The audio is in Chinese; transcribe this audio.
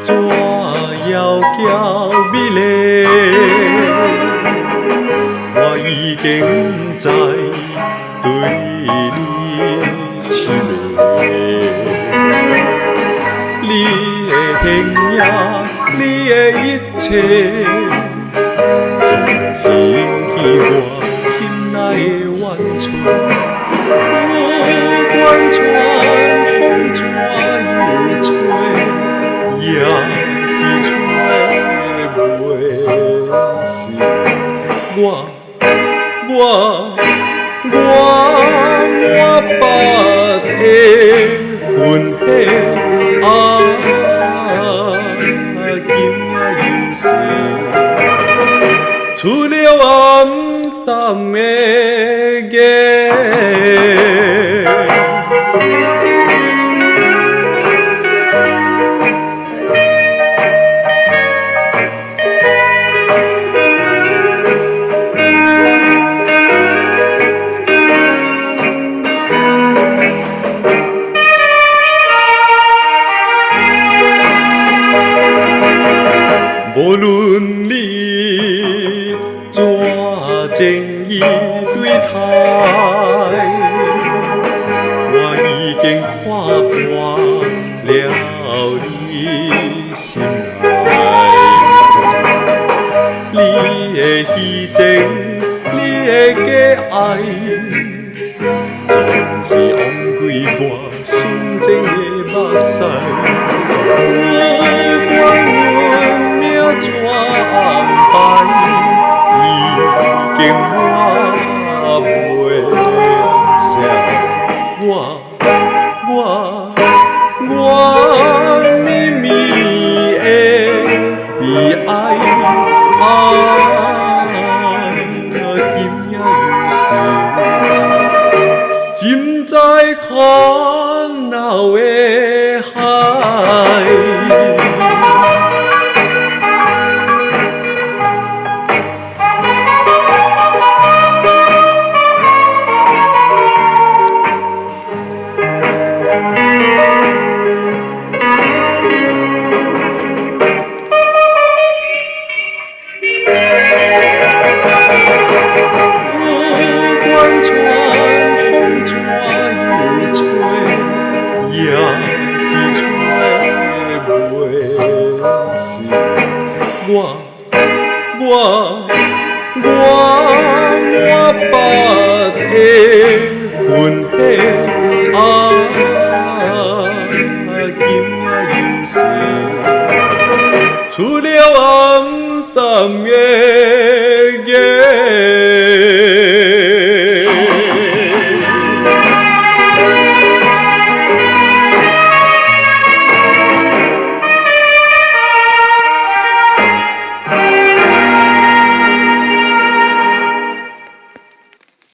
怎要叫美丽？我已经不知对你痴迷。你的形影，你的一切，总是引起我心内的怨嗔。管风怎样吹，也是吹袂死我满的魂血今仔又是出了暗淡的夜。无论你怎正义对待，我已经看破了你心内。你的虚情，你的假爱，总是枉费我纯情的目屎。怎安排？已经我袂舍，我秘密的悲哀，今夜又是浸在烦恼的海。我满的魂血今仔又是出了暗淡的